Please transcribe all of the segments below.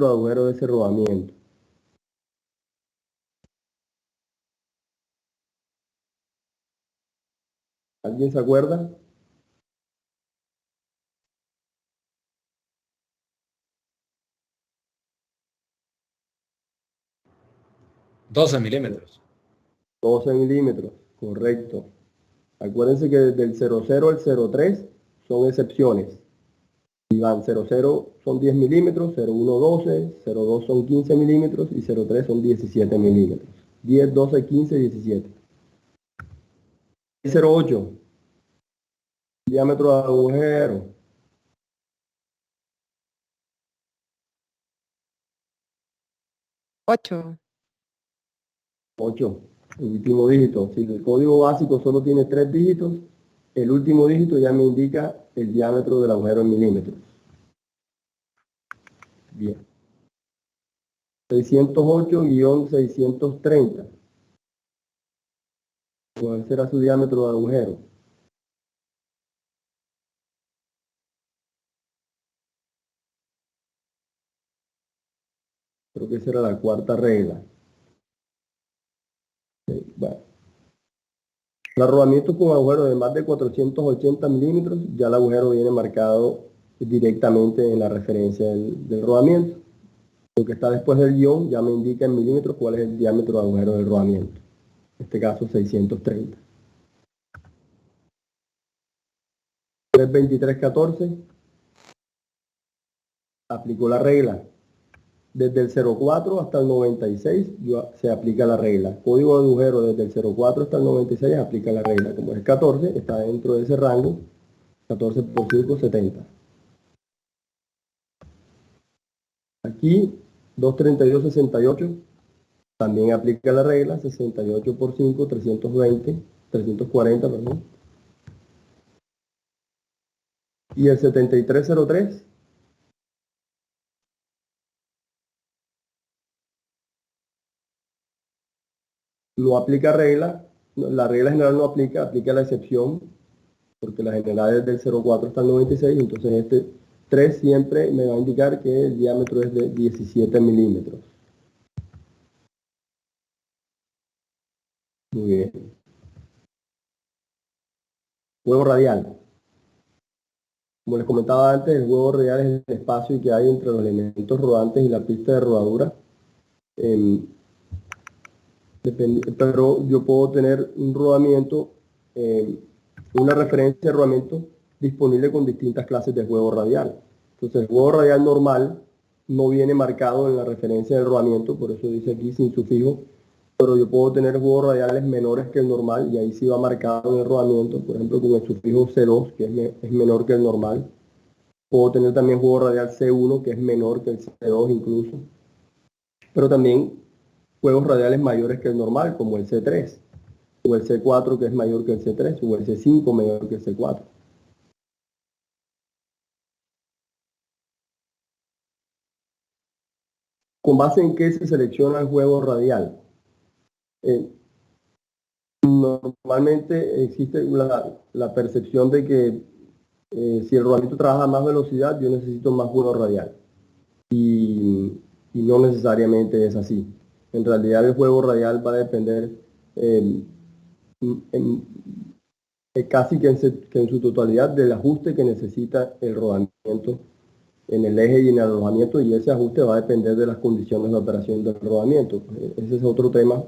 agujero de ese rodamiento. ¿Alguien se acuerda? 12 milímetros. 12 milímetros, correcto. Acuérdense que desde el 00 al 03 son excepciones. Y van 00 son 10 milímetros, 01 12, 02 son 15 milímetros y 03 son 17 milímetros. 10, 12, 15, 17. 08, diámetro de agujero. 8. 8, el último dígito. Si el código básico solo tiene 3 dígitos, el último dígito ya me indica el diámetro del agujero en milímetros. Bien. 608-630. ¿Cuál será su diámetro de agujero? Creo que esa era la cuarta regla. Bueno. El rodamiento con agujero de más de 480 milímetros, ya el agujero viene marcado directamente en la referencia del rodamiento. Lo que está después del guión ya me indica en milímetros cuál es el diámetro de agujero del rodamiento. En este caso 630. 323-14. Aplicó la regla. Desde el 04 hasta el 96 se aplica la regla. Código de agujero desde el 04 hasta el 96 aplica la regla. Como es 14, está dentro de ese rango. 14 por 5, 70. Aquí, 232-68, también aplica la regla. 68 por 5, 320, 340, perdón. Y el 7303, no aplica regla. La regla general no aplica, aplica la excepción, porque la general es del 04 hasta el 96, entonces este 3 siempre me va a indicar que el diámetro es de 17 milímetros. Muy bien. Huevo radial. Como les comentaba antes, el huevo radial es el espacio que hay entre los elementos rodantes y la pista de rodadura. Pero yo puedo tener un rodamiento, una referencia de rodamiento disponible con distintas clases de huevo radial. Entonces el huevo radial normal no viene marcado en la referencia del rodamiento, por eso dice aquí sin sufijo, pero yo puedo tener huevos radiales menores que el normal y ahí sí va marcado en el rodamiento, por ejemplo con el sufijo C2, que es menor que el normal. Puedo tener también huevo radial C1, que es menor que el C2 incluso, pero también huevos radiales mayores que el normal, como el C3, o el C4 que es mayor que el C3, o el C5 mayor que el C4. ¿Con base en qué se selecciona el huevo radial? Normalmente existe la percepción de que si el rodamiento trabaja a más velocidad, yo necesito más huevo radial. Y no necesariamente es así. En realidad el huevo radial va a depender casi que en su totalidad del ajuste que necesita el rodamiento en el eje y en el alojamiento, y ese ajuste va a depender de las condiciones de operación del rodamiento. Ese es otro tema.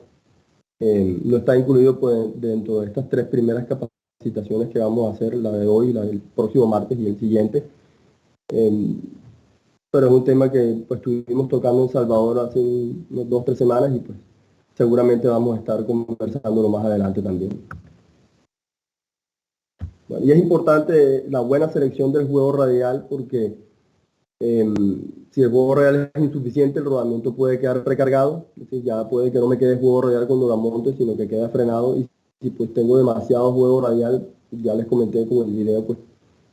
No está incluido pues, dentro de estas 3 primeras capacitaciones que vamos a hacer, la de hoy, la del próximo martes y el siguiente. Pero es un tema que pues, estuvimos tocando en Salvador hace unos 2 o 3 semanas y pues seguramente vamos a estar conversándolo más adelante también. Bueno, y es importante la buena selección del huevo radial porque si el huevo radial es insuficiente, el rodamiento puede quedar recargado, es decir, ya puede que no me quede huevo radial cuando la monte, sino que queda frenado, y si pues tengo demasiado huevo radial, ya les comenté con el video, pues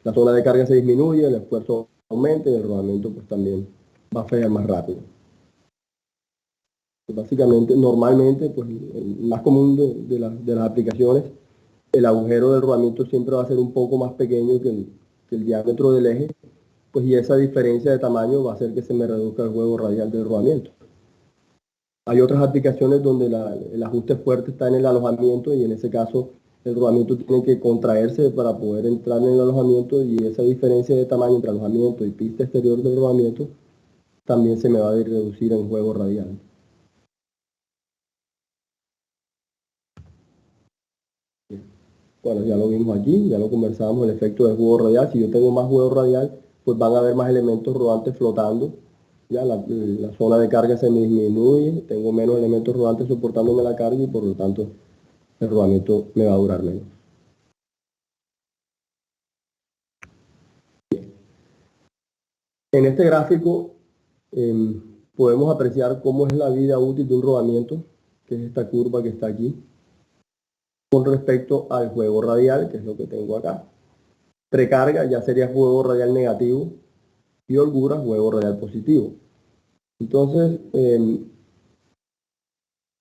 la zona de carga se disminuye, el esfuerzo aumenta y el rodamiento pues también va a fallar más rápido. Pues, básicamente, normalmente, pues el más común de las aplicaciones, el agujero del rodamiento siempre va a ser un poco más pequeño que el diámetro del eje, pues y esa diferencia de tamaño va a hacer que se me reduzca el juego radial del rodamiento. Hay otras aplicaciones donde el ajuste fuerte está en el alojamiento y en ese caso el rodamiento tiene que contraerse para poder entrar en el alojamiento y esa diferencia de tamaño entre alojamiento y pista exterior del rodamiento también se me va a reducir en juego radial. Bueno, ya lo vimos aquí, ya lo conversamos, el efecto del juego radial. Si yo tengo más juego radial, pues van a haber más elementos rodantes flotando. Ya la zona de carga se me disminuye, tengo menos elementos rodantes soportándome la carga y por lo tanto el rodamiento me va a durar menos. En este gráfico podemos apreciar cómo es la vida útil de un rodamiento, que es esta curva que está aquí, con respecto al juego radial, que es lo que tengo acá. Precarga ya sería juego radial negativo y holgura juego radial positivo. Entonces,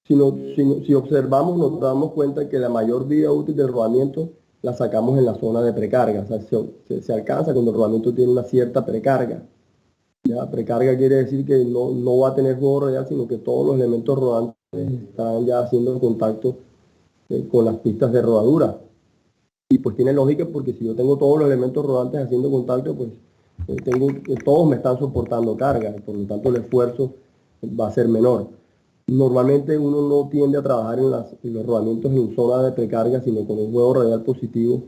si observamos, nos damos cuenta que la mayor vida útil del rodamiento la sacamos en la zona de precarga. O sea, se alcanza cuando el rodamiento tiene una cierta precarga. Ya, precarga quiere decir que no va a tener juego radial, sino que todos los elementos rodantes están ya haciendo contacto con las pistas de rodadura. Y pues tiene lógica porque si yo tengo todos los elementos rodantes haciendo contacto, pues todos me están soportando carga, por lo tanto el esfuerzo va a ser menor. Normalmente uno no tiende a trabajar en los rodamientos en zona de precarga, sino con un juego radial positivo,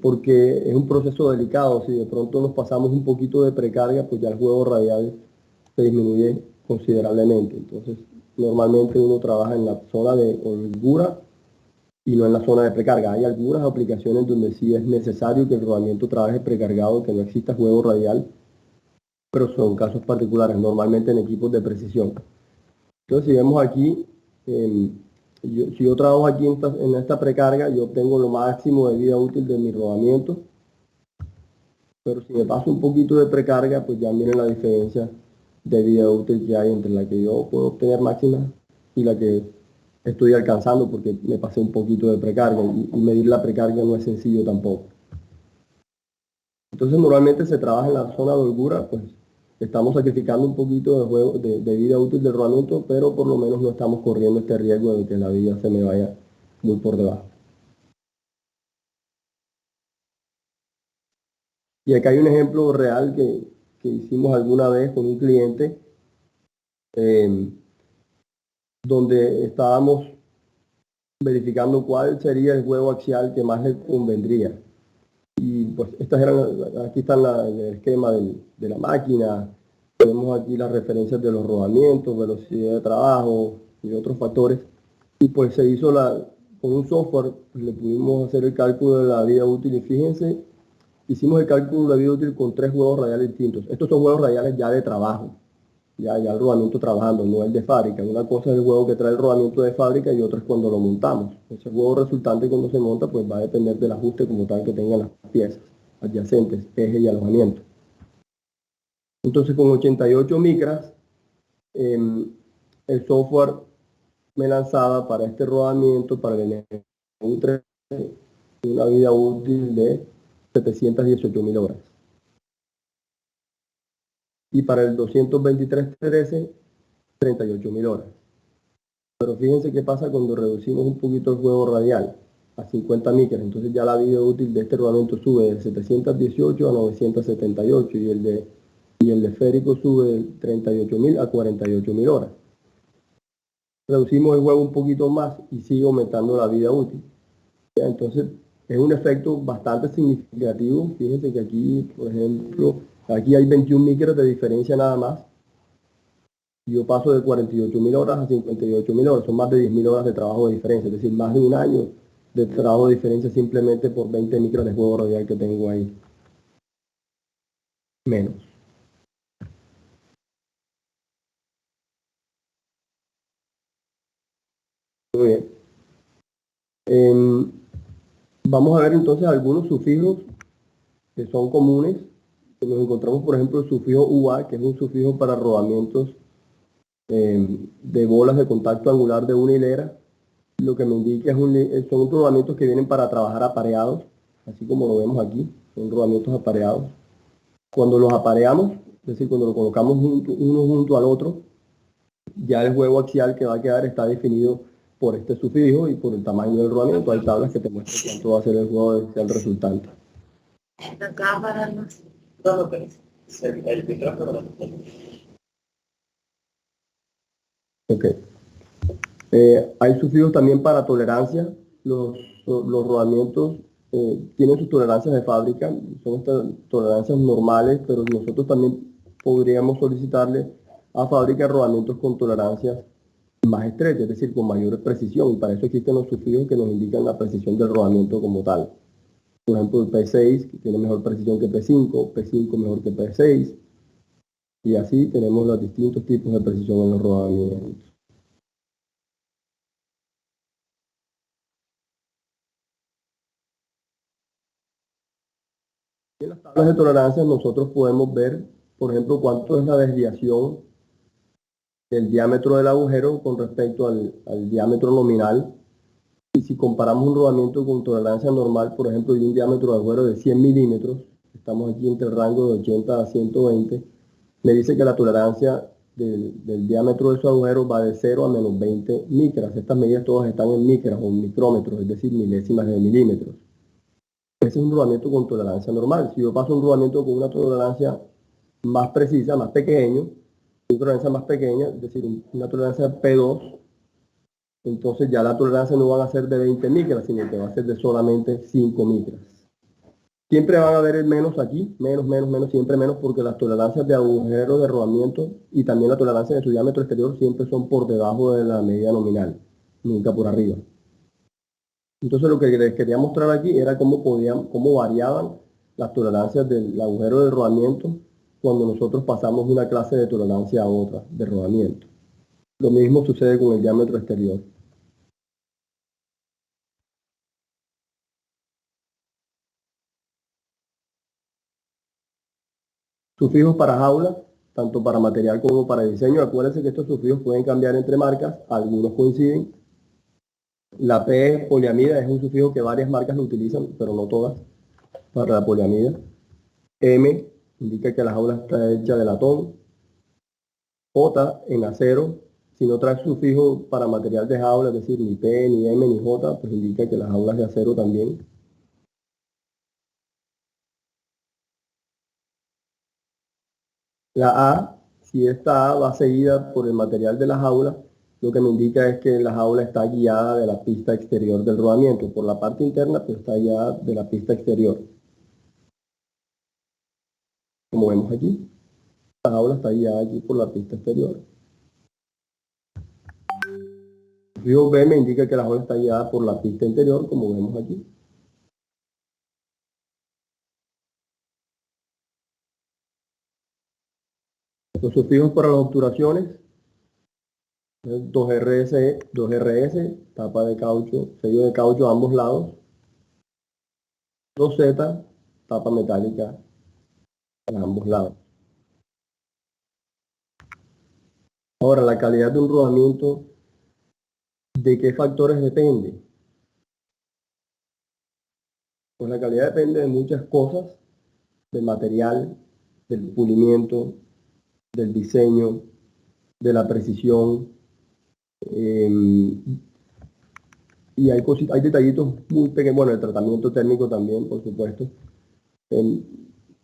porque es un proceso delicado. Si de pronto nos pasamos un poquito de precarga, pues ya el juego radial se disminuye considerablemente. Entonces, normalmente uno trabaja en la zona de holgura y no en la zona de precarga. Hay algunas aplicaciones donde sí es necesario que el rodamiento trabaje precargado, que no exista juego radial, pero son casos particulares, normalmente en equipos de precisión. Entonces, si vemos aquí, si yo trabajo aquí en esta precarga, yo obtengo lo máximo de vida útil de mi rodamiento, pero si me paso un poquito de precarga, pues ya miren la diferencia de vida útil que hay entre la que yo puedo obtener máxima y la que estoy alcanzando porque me pasé un poquito de precarga y medir la precarga no es sencillo tampoco. Entonces normalmente se trabaja en la zona de holgura, pues estamos sacrificando un poquito de vida útil del rodamiento, pero por lo menos no estamos corriendo este riesgo de que la vida se me vaya muy por debajo. Y acá hay un ejemplo real que hicimos alguna vez con un cliente, donde estábamos verificando cuál sería el juego axial que más le convendría. Y pues aquí está el esquema de la máquina, tenemos aquí las referencias de los rodamientos, velocidad de trabajo y otros factores. Y pues se hizo con un software, le pudimos hacer el cálculo de la vida útil y fíjense, hicimos el cálculo de la vida útil con 3 juegos radiales distintos. Estos son juegos radiales ya de trabajo, ya el rodamiento trabajando, no el de fábrica. Una cosa es el juego que trae el rodamiento de fábrica y otra es cuando lo montamos. Ese juego resultante cuando se monta pues va a depender del ajuste como tal que tengan las piezas adyacentes, eje y alojamiento. Entonces con 88 micras, el software me lanzaba para este rodamiento, para el NU3, una vida útil de 718.000 horas. Y para el 223.13, 38.000 horas. Pero fíjense qué pasa cuando reducimos un poquito el juego radial a 50 micras. Entonces ya la vida útil de este rodamiento sube de 718 a 978 y el de esférico sube de 38.000 a 48.000 horas. Reducimos el juego un poquito más y sigue aumentando la vida útil. ¿Ya? Entonces es un efecto bastante significativo. Fíjense que aquí, por ejemplo, aquí hay 21 micras de diferencia nada más. Yo paso de 48.000 horas a 58.000 horas, son más de 10.000 horas de trabajo de diferencia, es decir, más de un año de trabajo de diferencia simplemente por 20 micras de juego radial que tengo ahí. Menos. Muy bien. Vamos a ver entonces algunos sufijos que son comunes. Nos encontramos, por ejemplo, el sufijo UA, que es un sufijo para rodamientos de bolas de contacto angular de una hilera. Lo que me indica son rodamientos que vienen para trabajar apareados, así como lo vemos aquí, son rodamientos apareados. Cuando los apareamos, es decir, cuando lo colocamos uno junto al otro, ya el juego axial que va a quedar está definido por este sufijo y por el tamaño del rodamiento. Hay tablas que te muestran cuánto va a ser el juego axial resultante. Ok. Hay sufijos también para tolerancia. Los rodamientos tienen sus tolerancias de fábrica, son estas tolerancias normales, pero nosotros también podríamos solicitarle a fábrica rodamientos con tolerancias más estrechas, es decir, con mayor precisión, y para eso existen los sufijos que nos indican la precisión del rodamiento como tal. Por ejemplo, el P6 que tiene mejor precisión que P5, P5 mejor que P6, y así tenemos los distintos tipos de precisión en los rodamientos. En las tablas de tolerancia nosotros podemos ver, por ejemplo, cuánto es la desviación del diámetro del agujero con respecto al diámetro nominal. Y si comparamos un rodamiento con tolerancia normal, por ejemplo, de un diámetro de agujero de 100 milímetros, estamos aquí entre el rango de 80 a 120, me dice que la tolerancia del diámetro de su agujero va de 0 a menos 20 micras. Estas medidas todas están en micras o en micrómetros, es decir, milésimas de milímetros. Ese es un rodamiento con tolerancia normal. Si yo paso un rodamiento con una tolerancia más precisa, más pequeño, una tolerancia más pequeña, es decir, una tolerancia P2, entonces ya la tolerancia no va a ser de 20 micras, sino que va a ser de solamente 5 micras. Siempre van a haber el menos aquí, menos, siempre menos, porque las tolerancias de agujero de rodamiento y también la tolerancia de su diámetro exterior siempre son por debajo de la medida nominal, nunca por arriba. Entonces lo que les quería mostrar aquí era cómo variaban las tolerancias del agujero de rodamiento cuando nosotros pasamos de una clase de tolerancia a otra de rodamiento. Lo mismo sucede con el diámetro exterior. Sufijos para jaula, tanto para material como para diseño. Acuérdense que estos sufijos pueden cambiar entre marcas, algunos coinciden. La P poliamida es un sufijo que varias marcas lo utilizan, pero no todas, para la poliamida. M indica que la jaula está hecha de latón. J en acero, si no trae sufijo para material de jaula, es decir, ni P, ni M, ni J, pues indica que las jaulas de acero también. La A, si esta A va seguida por el material de la jaula, lo que me indica es que la jaula está guiada de la pista exterior del rodamiento. Por la parte interna, pero está guiada de la pista exterior. Como vemos aquí, la jaula está guiada aquí por la pista exterior. El sufijo B me indica que la jaula está guiada por la pista interior, como vemos aquí. Los sufijos para las obturaciones, 2RS, tapa de caucho, sello de caucho a ambos lados. 2Z, tapa metálica a ambos lados. Ahora, la calidad de un rodamiento, ¿de qué factores depende? Pues la calidad depende de muchas cosas, del material, del pulimiento, del diseño, de la precisión, y hay detallitos muy pequeños, bueno, el tratamiento térmico también, por supuesto.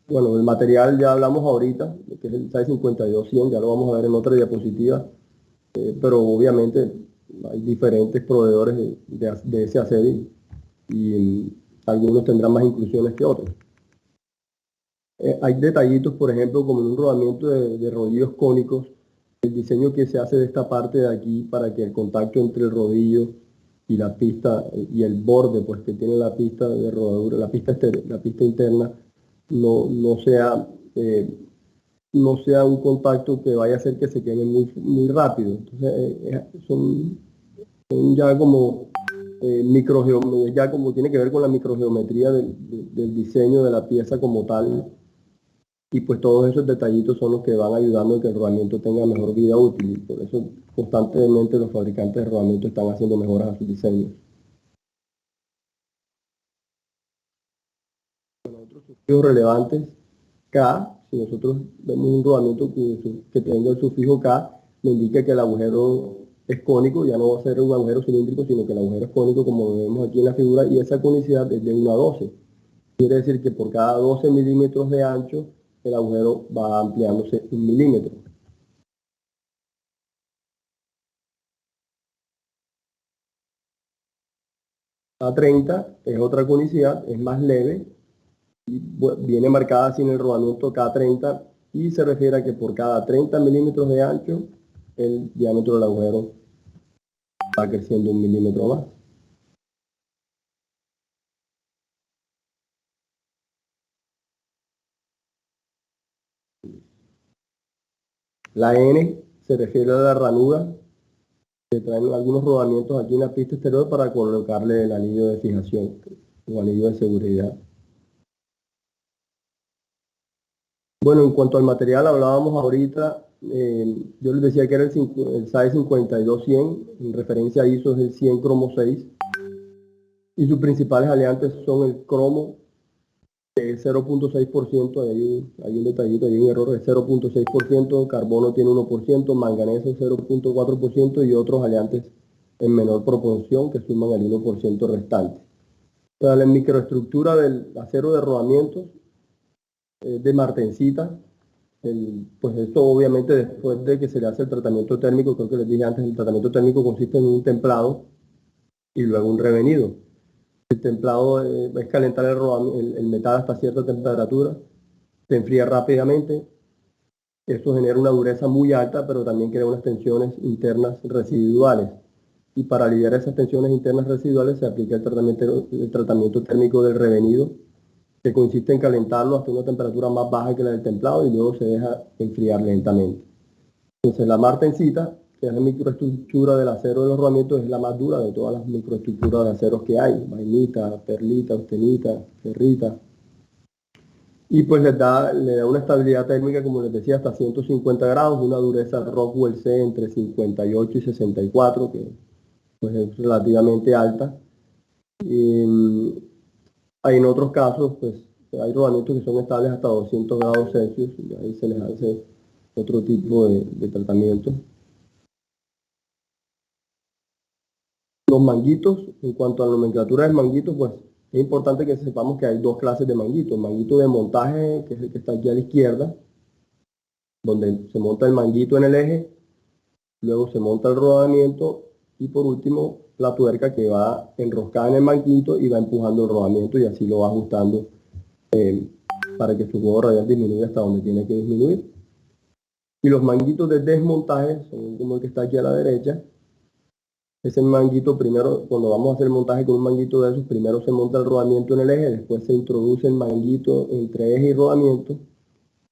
Bueno, el material ya hablamos ahorita, que es el SAE 52-100, ya lo vamos a ver en otra diapositiva, pero obviamente hay diferentes proveedores de ese acero y algunos tendrán más inclusiones que otros. Hay detallitos, por ejemplo, como en un rodamiento de rodillos cónicos, el diseño que se hace de esta parte de aquí para que el contacto entre el rodillo y la pista y el borde pues que tiene la pista de rodadura, la pista interna, no sea un contacto que vaya a hacer que se queme muy rápido. Entonces son ya como ya como tiene que ver con la microgeometría del diseño de la pieza como tal. Y pues todos esos detallitos son los que van ayudando a que el rodamiento tenga mejor vida útil. Y por eso constantemente los fabricantes de rodamiento están haciendo mejoras a sus diseños. Otros sufijos relevantes K, si nosotros vemos un rodamiento que tenga el sufijo K, me indica que el agujero es cónico, ya no va a ser un agujero cilíndrico, sino que el agujero es cónico, como lo vemos aquí en la figura, y esa conicidad es de 1 a 12. Quiere decir que por cada 12 milímetros de ancho, el agujero va ampliándose 1 milímetro. K30 es otra conicidad, es más leve, y viene marcada así en el rodamiento K30 y se refiere a que por cada 30 milímetros de ancho, el diámetro del agujero va creciendo 1 milímetro más. La N se refiere a la ranura que traen algunos rodamientos aquí en la pista exterior para colocarle el anillo de fijación o anillo de seguridad. Bueno, en cuanto al material, hablábamos ahorita, yo les decía que era el SAE 52-100, en referencia a ISO es el 100 cromo 6, y sus principales aliantes son el cromo, que es 0.6%, hay un detallito, hay un error de 0.6%, carbono tiene 1%, manganeso 0.4% y otros aliantes en menor proporción que suman el 1% restante. Para la microestructura del acero de rodamientos de martensita, pues esto obviamente después de que se le hace el tratamiento térmico, creo que les dije antes, el tratamiento térmico consiste en un templado y luego un revenido. El templado es calentar el metal hasta cierta temperatura, se enfría rápidamente, esto genera una dureza muy alta, pero también crea unas tensiones internas residuales. Y para aliviar esas tensiones internas residuales se aplica el tratamiento térmico del revenido, que consiste en calentarlo hasta una temperatura más baja que la del templado y luego se deja enfriar lentamente. Entonces la martensita, que es la microestructura del acero de los rodamientos, es la más dura de todas las microestructuras de aceros que hay, vainita, perlita, austenita, ferrita. Y pues le da una estabilidad térmica, como les decía, hasta 150 grados, una dureza Rockwell C entre 58 y 64, que pues es relativamente alta. Hay en otros casos, pues hay rodamientos que son estables hasta 200 grados Celsius, y ahí se les hace otro tipo de tratamiento. Los manguitos, en cuanto a la nomenclatura del manguito, pues es importante que sepamos que hay dos clases de manguitos. Manguito de montaje, que es el que está aquí a la izquierda, donde se monta el manguito en el eje, luego se monta el rodamiento y por último la tuerca que va enroscada en el manguito y va empujando el rodamiento y así lo va ajustando para que su juego radial disminuya hasta donde tiene que disminuir. Y los manguitos de desmontaje son como el que está aquí a la derecha. Ese manguito primero, cuando vamos a hacer el montaje con un manguito de esos, primero se monta el rodamiento en el eje, después se introduce el manguito entre eje y rodamiento,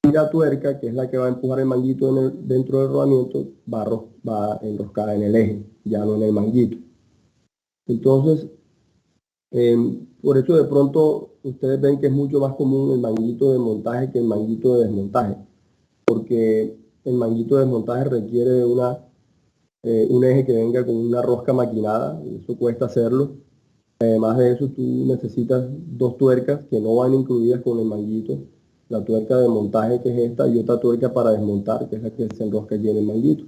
y la tuerca, que es la que va a empujar el manguito dentro del rodamiento, va enroscada en el eje, ya no en el manguito. Entonces, por eso de pronto ustedes ven que es mucho más común el manguito de montaje que el manguito de desmontaje, porque el manguito de desmontaje requiere de un eje que venga con una rosca maquinada, y eso cuesta hacerlo. Además de eso, tú necesitas dos tuercas que no van incluidas con el manguito, la tuerca de montaje que es esta y otra tuerca para desmontar, que es la que se enrosca aquí en el manguito.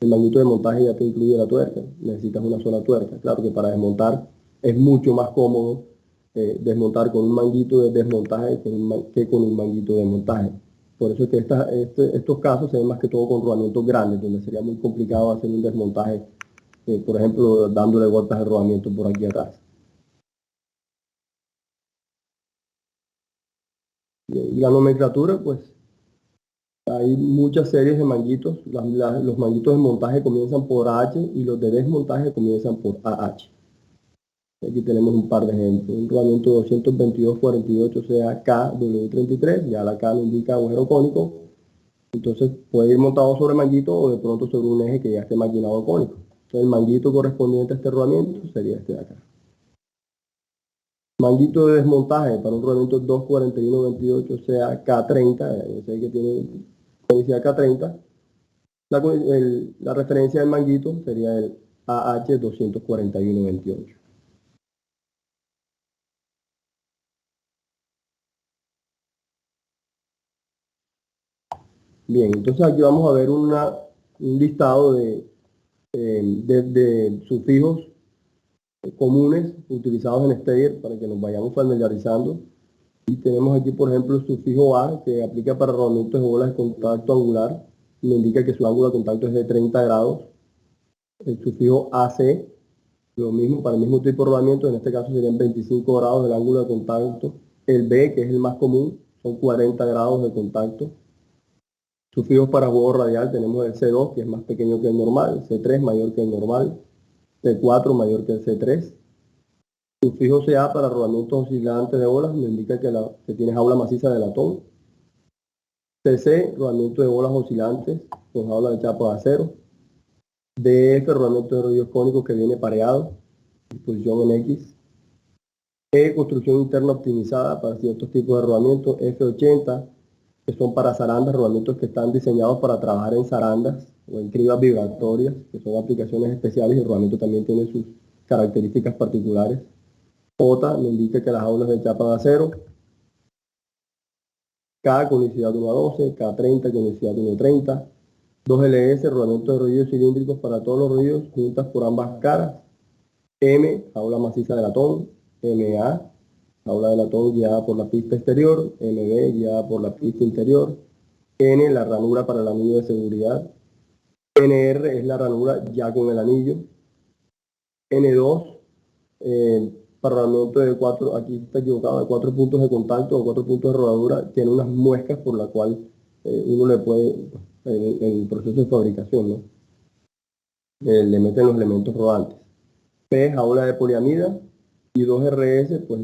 El manguito de montaje ya te incluye la tuerca, necesitas una sola tuerca. Claro que para desmontar es mucho más cómodo desmontar con un manguito de desmontaje que con un manguito de montaje. Por eso es que estos casos se ven más que todo con rodamientos grandes, donde sería muy complicado hacer un desmontaje, por ejemplo, dándole vueltas al rodamiento por aquí atrás. Y la nomenclatura, pues hay muchas series de manguitos. Los manguitos de montaje comienzan por H y los de desmontaje comienzan por AH. Aquí tenemos un par de ejemplos. Un rodamiento 222-48 sea KW33, ya la K me indica agujero cónico. Entonces puede ir montado sobre manguito o de pronto sobre un eje que ya esté maquinado cónico. Entonces el manguito correspondiente a este rodamiento sería este de acá. Manguito de desmontaje para un rodamiento 241-28 sea K30, ese que tiene conicidad K30. La referencia del manguito sería el AH241-28. Bien, entonces aquí vamos a ver un listado de sufijos comunes utilizados en Steyr para que nos vayamos familiarizando. Y tenemos aquí, por ejemplo, el sufijo A, que aplica para rodamientos de bolas de contacto angular. Me indica que su ángulo de contacto es de 30 grados. El sufijo AC, lo mismo para el mismo tipo de rodamiento, en este caso serían 25 grados del ángulo de contacto. El B, que es el más común, son 40 grados de contacto. Sufijos para juego radial tenemos el C2, que es más pequeño que el normal, C3 mayor que el normal, C4 mayor que el C3. Sufijo CA para rodamientos oscilantes de bolas, me indica que tiene jaula maciza de latón. CC, rodamiento de bolas oscilantes con jaula de chapa de acero. DF, rodamiento de rodillos cónicos que viene pareado, disposición en X. E, construcción interna optimizada para ciertos tipos de rodamientos. F80, que son para zarandas, rodamientos que están diseñados para trabajar en zarandas o en cribas vibratorias, que son aplicaciones especiales y el rodamiento también tiene sus características particulares. J me indica que las jaulas de chapa de acero. K con unicidad 1 a 12, K30 con unicidad 1 a 30. 2LS, rodamiento de rodillos cilíndricos para todos los rodillos juntas por ambas caras. M, jaula maciza de latón. MA, jaula de latón guiada por la pista exterior. MB, guiada por la pista interior. N, la ranura para el anillo de seguridad. NR es la ranura ya con el anillo. N2, para rodamiento de 4, aquí está equivocado, de 4 puntos de contacto o 4 puntos de rodadura, tiene unas muescas por la cual uno le puede, en el proceso de fabricación, ¿no? Le meten los elementos rodantes. P, jaula de poliamida, y 2RS, pues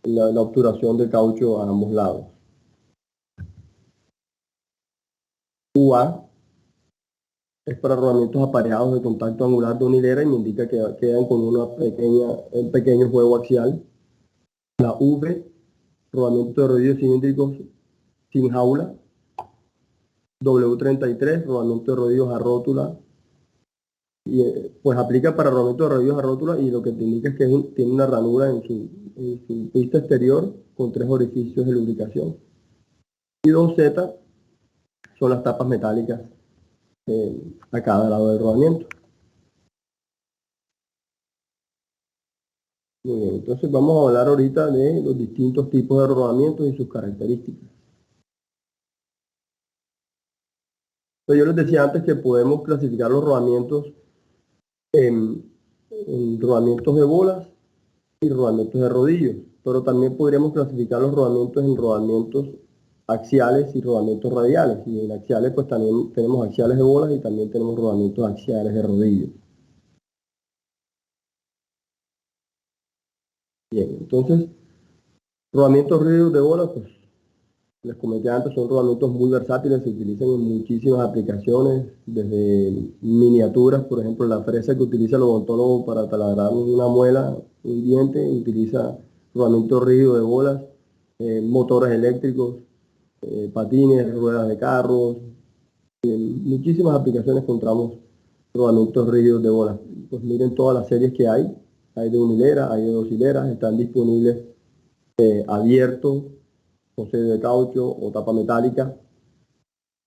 la obturación de caucho a ambos lados. UA es para rodamientos aparejados de contacto angular de una hilera y me indica que quedan con un pequeño juego axial. La V, rodamiento de rodillos cilíndricos sin jaula. W33, rodamiento de rodillos a rótula. Y pues aplica para rodamiento de rodillos a rótula y lo que te indica es que tiene una ranura en su pista exterior con 3 orificios de lubricación. Y 2Z son las tapas metálicas a cada lado del rodamiento. Muy bien, entonces vamos a hablar ahorita de los distintos tipos de rodamientos y sus características. Entonces, yo les decía antes que podemos clasificar los rodamientos en rodamientos de bolas y rodamientos de rodillos, pero también podríamos clasificar los rodamientos en rodamientos axiales y rodamientos radiales. Y en axiales pues también tenemos axiales de bolas y también tenemos rodamientos axiales de rodillos. Bien, entonces, rodamientos rígidos de bolas, pues les comenté antes, son rodamientos muy versátiles, se utilizan en muchísimas aplicaciones, desde miniaturas, por ejemplo, la fresa que utiliza el odontólogo para taladrar una muela, un diente, utiliza rodamientos rígidos de bolas, motores eléctricos, patines, ruedas de carros, en muchísimas aplicaciones encontramos rodamientos rígidos de bolas. Pues miren todas las series que hay de una hilera, hay de 2 hileras, están disponibles abiertos, con sello de caucho o tapa metálica.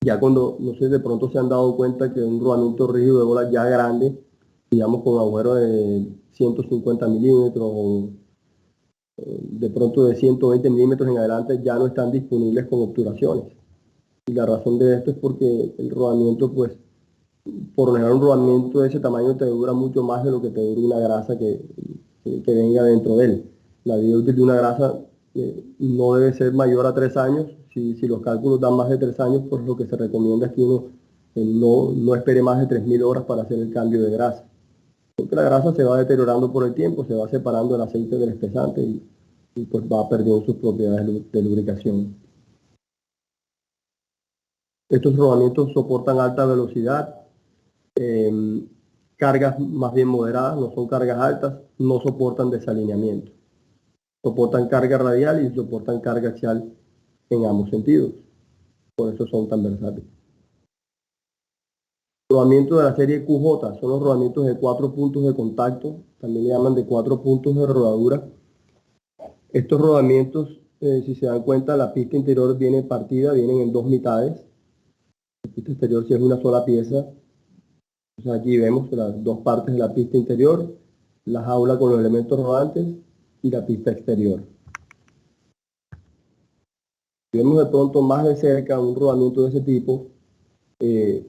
Ya cuando, no sé, de pronto se han dado cuenta que un rodamiento rígido de bola ya grande, digamos con agujero de 150 milímetros o de pronto de 120 milímetros en adelante, ya no están disponibles con obturaciones. Y la razón de esto es porque el rodamiento, pues, por lo general un rodamiento de ese tamaño te dura mucho más de lo que te dura una grasa que venga dentro de él. La vida útil de una grasa no debe ser mayor a 3 años. Si los cálculos dan más de 3 años, pues lo que se recomienda es que uno no espere más de 3.000 horas para hacer el cambio de grasa. Porque la grasa se va deteriorando por el tiempo, se va separando el aceite del espesante y pues va perdiendo sus propiedades de lubricación. Estos rodamientos soportan alta velocidad, cargas más bien moderadas, no son cargas altas, no soportan desalineamiento. Soportan carga radial y soportan carga axial en ambos sentidos. Por eso son tan versátiles. Rodamientos de la serie QJ son los rodamientos de 4 puntos de contacto, también le llaman de 4 puntos de rodadura. Estos rodamientos, si se dan cuenta, la pista interior viene partida, vienen en 2 mitades. La pista exterior sí es una sola pieza. Entonces aquí vemos las dos partes de la pista interior, la jaula con los elementos rodantes y la pista exterior. Si vemos de pronto más de cerca un rodamiento de ese tipo,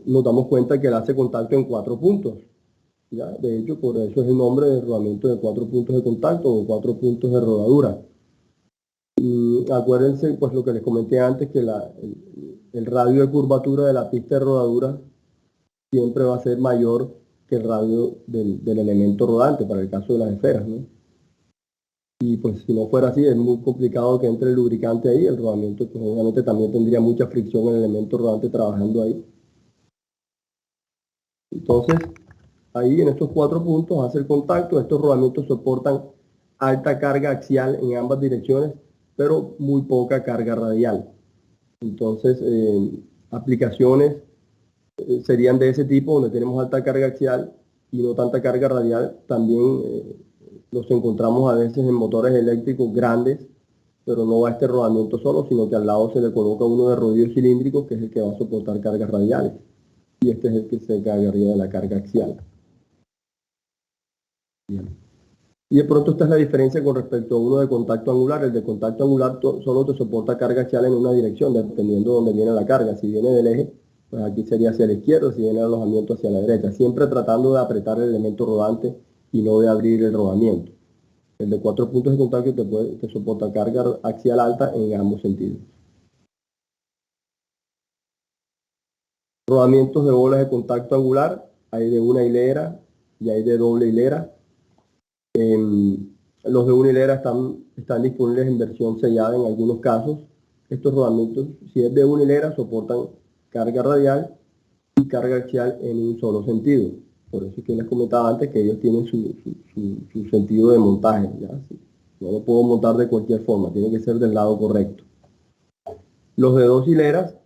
nos damos cuenta que él hace contacto en 4 puntos. ¿Ya? De hecho, por eso es el nombre de rodamiento de 4 puntos de contacto o 4 puntos de rodadura. Acuérdense, pues lo que les comenté antes, que el radio de curvatura de la pista de rodadura siempre va a ser mayor que el radio del elemento rodante, para el caso de las esferas, ¿no? Y pues si no fuera así, es muy complicado que entre el lubricante ahí, el rodamiento pues obviamente también tendría mucha fricción en el elemento rodante trabajando ahí. Entonces, ahí en estos 4 puntos hace el contacto. Estos rodamientos soportan alta carga axial en ambas direcciones, pero muy poca carga radial. Entonces, aplicaciones serían de ese tipo, donde tenemos alta carga axial y no tanta carga radial. También los encontramos a veces en motores eléctricos grandes, pero no va este rodamiento solo, sino que al lado se le coloca uno de rodillos cilíndricos, que es el que va a soportar cargas radiales. Y este es el que se encargaría de la carga axial. Bien. Y de pronto esta es la diferencia con respecto a uno de contacto angular. El de contacto angular solo te soporta carga axial en una dirección, dependiendo de dónde viene la carga. Si viene del eje, pues aquí sería hacia la izquierda, si viene el alojamiento hacia la derecha. Siempre tratando de apretar el elemento rodante y no de abrir el rodamiento. El de 4 puntos de contacto te soporta carga axial alta en ambos sentidos. Rodamientos de bolas de contacto angular, hay de una hilera y hay de doble hilera. Los de una hilera están disponibles en versión sellada en algunos casos. Estos rodamientos, si es de una hilera, soportan carga radial y carga axial en un solo sentido. Por eso es que les comentaba antes que ellos tienen su sentido de montaje. ¿Ya? No lo puedo montar de cualquier forma, tiene que ser del lado correcto. Los de 2 hileras,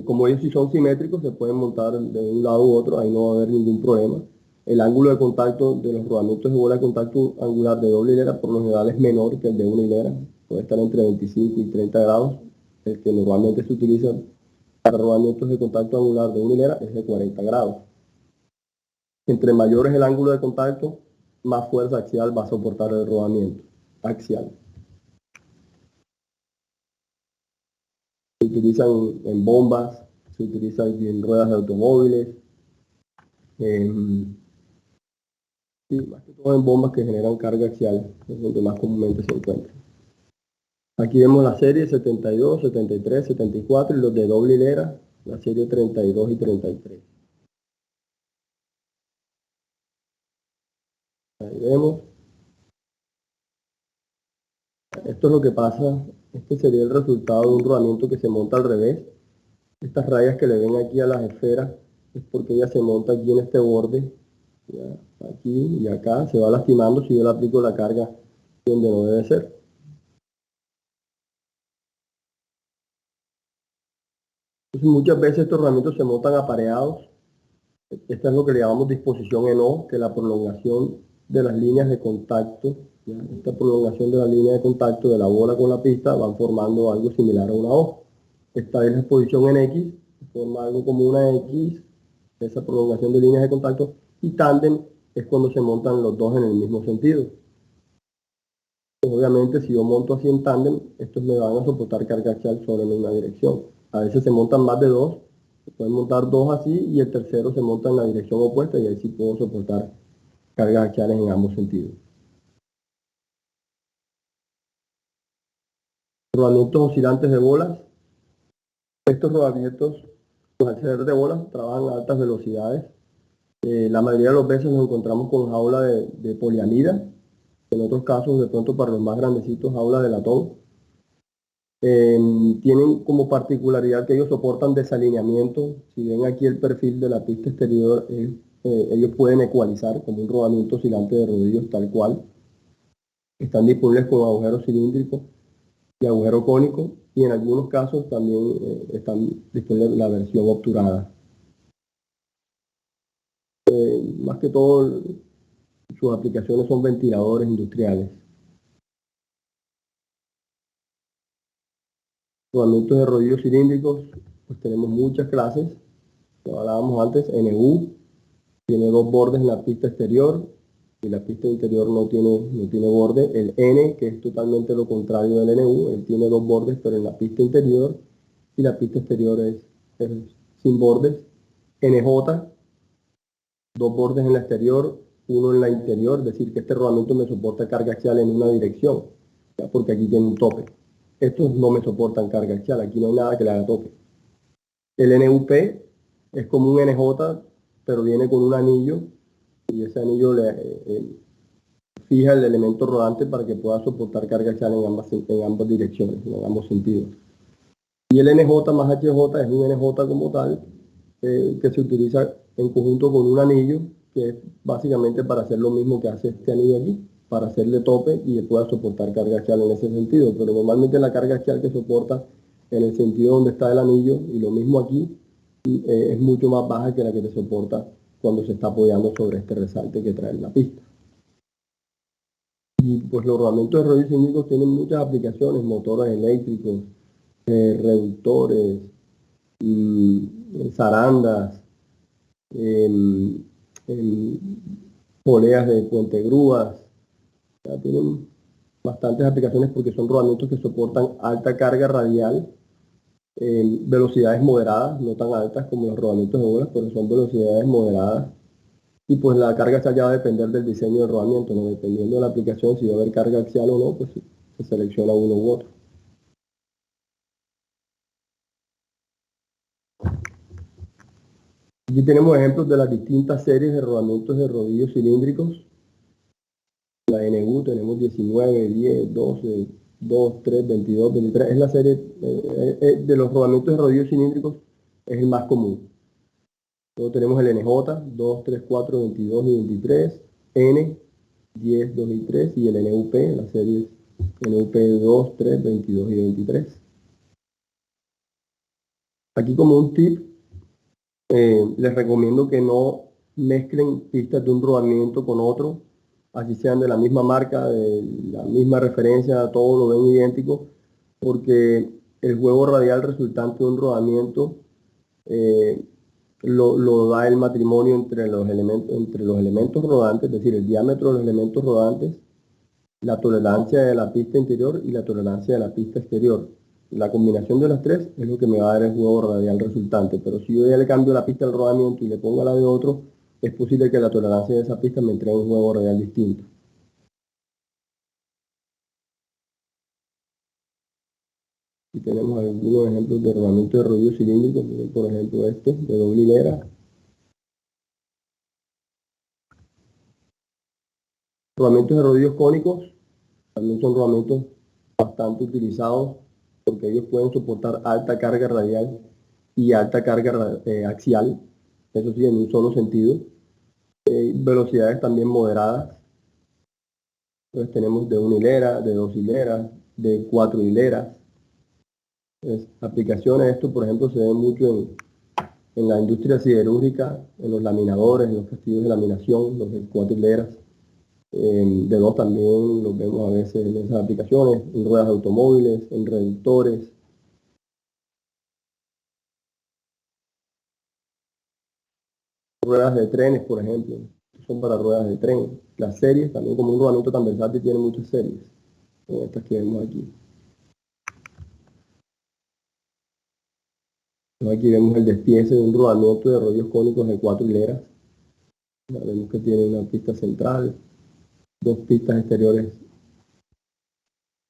como ellos sí son simétricos, se pueden montar de un lado u otro, ahí no va a haber ningún problema. El ángulo de contacto de los rodamientos de bola de contacto angular de doble hilera por lo general es menor que el de una hilera, puede estar entre 25 y 30 grados. El que normalmente se utiliza para rodamientos de contacto angular de una hilera es de 40 grados. Entre mayor es el ángulo de contacto, más fuerza axial va a soportar el rodamiento axial. Se utilizan en bombas, se utilizan en ruedas de automóviles, sí, más que todo en bombas que generan carga axial, es donde más comúnmente se encuentra. Aquí vemos la serie 72, 73, 74 y los de doble hilera, la serie 32 y 33. Ahí vemos. Esto es lo que pasa, este sería el resultado de un rodamiento que se monta al revés. Estas rayas que le ven aquí a las esferas es porque ella se monta aquí en este borde, ¿ya? Aquí y acá, se va lastimando si yo le aplico la carga donde no debe ser. Entonces, muchas veces estos rodamientos se montan apareados. Esta es lo que le llamamos disposición en O, que es la prolongación de las líneas de contacto. ¿Ya? Esta prolongación de la línea de contacto de la bola con la pista van formando algo similar a una O. Esta es la exposición en X, forma algo como una X, esa prolongación de líneas de contacto, y tándem es cuando se montan los dos en el mismo sentido. Pues obviamente si yo monto así en tándem, estos me van a soportar carga axial solo en una dirección. A veces se montan más de dos, se pueden montar dos así y el tercero se monta en la dirección opuesta y ahí sí puedo soportar cargas axiales en ambos sentidos. Rodamientos oscilantes de bolas. Estos rodamientos, al ser de bolas, trabajan a altas velocidades. La mayoría de las veces nos encontramos con jaula de poliamida. En otros casos, de pronto para los más grandecitos, jaula de latón. Tienen como particularidad que ellos soportan desalineamiento. Si ven aquí el perfil de la pista exterior, ellos pueden ecualizar como un rodamiento oscilante de rodillos tal cual. Están disponibles con agujero cilíndrico y agujero cónico, y en algunos casos también están disponibles la versión obturada. Más que todo, sus aplicaciones son ventiladores industriales. Rodamientos de rodillos cilíndricos, pues tenemos muchas clases, como hablábamos antes. NU tiene dos bordes en la pista exterior y la pista interior no tiene borde. El N, que es totalmente lo contrario del NU, él tiene dos bordes, pero en la pista interior, y la pista exterior es sin bordes. NJ, dos bordes en la exterior, uno en la interior, es decir, que este rodamiento me soporta carga axial en una dirección, ¿ya? Porque aquí tiene un tope. Estos no me soportan carga axial, aquí no hay nada que le haga tope. El NUP es como un NJ, pero viene con un anillo, y ese anillo fija el elemento rodante para que pueda soportar carga axial en ambas direcciones, en ambos sentidos. Y el NJ más HJ es un NJ como tal, que se utiliza en conjunto con un anillo, que es básicamente para hacer lo mismo que hace este anillo aquí, para hacerle tope y pueda soportar carga axial en ese sentido. Pero normalmente la carga axial que soporta en el sentido donde está el anillo, y lo mismo aquí, es mucho más baja que la que te soporta cuando se está apoyando sobre este resalte que trae la pista. Y pues los rodamientos de rodillos cilíndricos tienen muchas aplicaciones: motores eléctricos, reductores, zarandas, poleas de puente grúas. Ya tienen bastantes aplicaciones porque son rodamientos que soportan alta carga radial en velocidades moderadas, no tan altas como los rodamientos de bolas, pero son velocidades moderadas. Y pues la carga axial ya va a depender del diseño del rodamiento, ¿no? Dependiendo de la aplicación, si va a haber carga axial o no, pues se selecciona uno u otro. Aquí tenemos ejemplos de las distintas series de rodamientos de rodillos cilíndricos. La NU tenemos 19, 10, 12, 2, 3, 22, 23. Es la serie de los rodamientos de rodillos cilíndricos, es el más común. Luego tenemos el NJ, 2, 3, 4, 22 y 23. N, 10, 2 y 3. Y el NUP, la serie NUP 2, 3, 22 y 23. Aquí como un tip, les recomiendo que no mezclen pistas de un rodamiento con otro, así sean de la misma marca, de la misma referencia, todo lo ven idéntico, porque el juego radial resultante de un rodamiento eh, lo da el matrimonio entre los elementos rodantes, es decir, el diámetro de los elementos rodantes, la tolerancia de la pista interior y la tolerancia de la pista exterior. La combinación de las tres es lo que me va a dar el juego radial resultante, pero si yo ya le cambio la pista del rodamiento y le pongo a la de otro, es posible que la tolerancia de esa pista me entregue un juego radial distinto. Aquí tenemos algunos ejemplos de rodamiento de rodillos cilíndricos, por ejemplo este, de doble hilera. Rodamientos de rodillos cónicos también son rodamientos bastante utilizados porque ellos pueden soportar alta carga radial y alta carga axial, eso sí, en un solo sentido. Velocidades también moderadas. Entonces tenemos de una hilera, de dos hileras, de cuatro hileras. Entonces, aplicaciones, esto por ejemplo se ve mucho en la industria siderúrgica, en los laminadores, en los castillos de laminación, los de cuatro hileras. De dos también los vemos a veces en esas aplicaciones, en ruedas de automóviles, en reductores. Ruedas de trenes, por ejemplo, son para ruedas de tren. Las series, también como un rodamiento tan versátil, tiene muchas series, como estas que vemos aquí. Entonces, aquí vemos el despiece de un rodamiento de rodillos cónicos de cuatro hileras. Ya vemos que tiene una pista central, dos pistas exteriores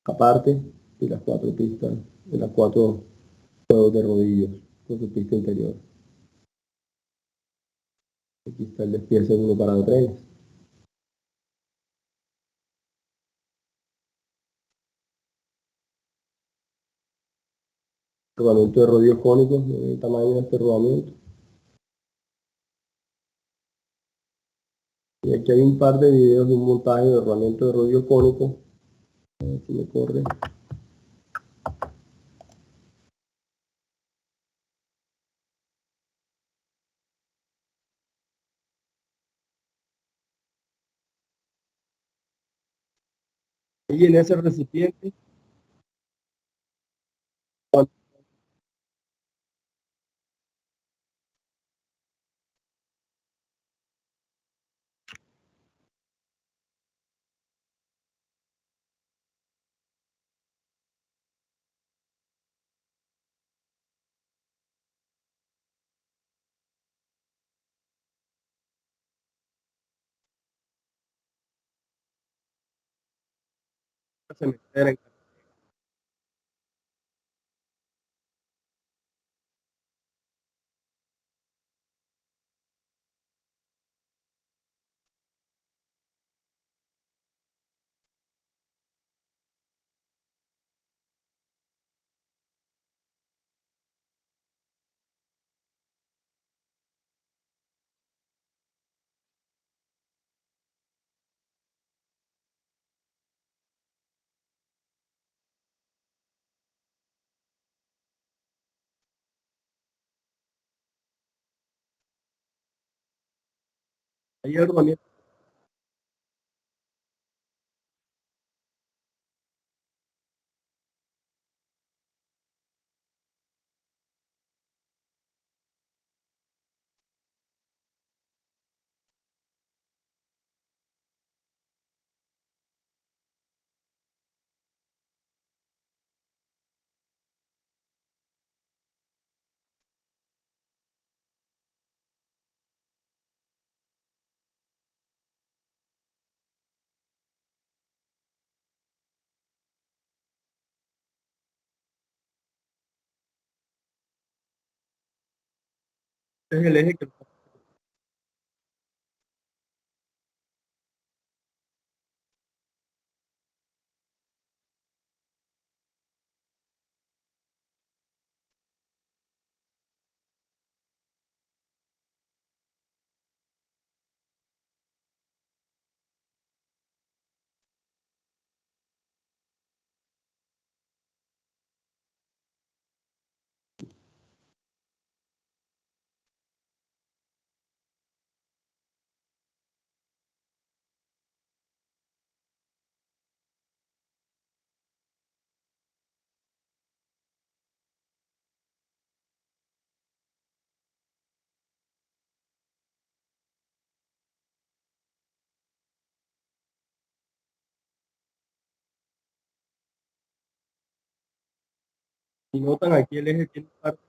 aparte y las cuatro pistas, de las cuatro juegos de rodillos con su pista interior. Aquí está el despiece de uno para de trenes. Rodamiento de rodillos cónicos, el tamaño de este rodamiento. Y aquí hay un par de videos de un montaje de rodamiento de rodillos cónicos. A ver si me corre. Y en ese recipiente, cementera. Ahí el rodamiento. Es el eje que... Si notan aquí el eje tiene parte.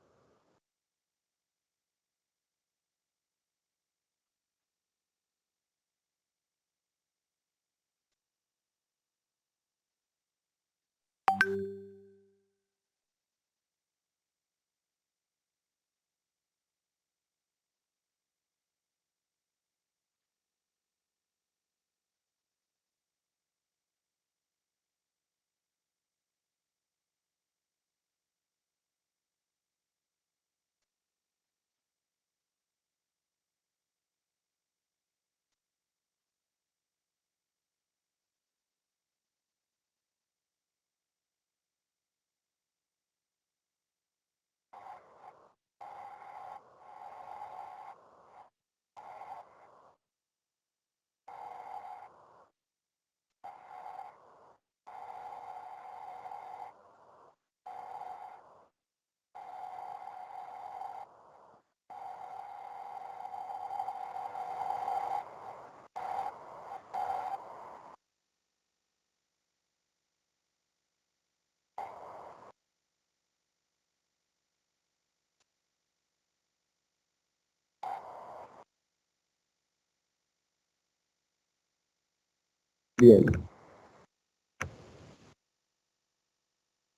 Bien.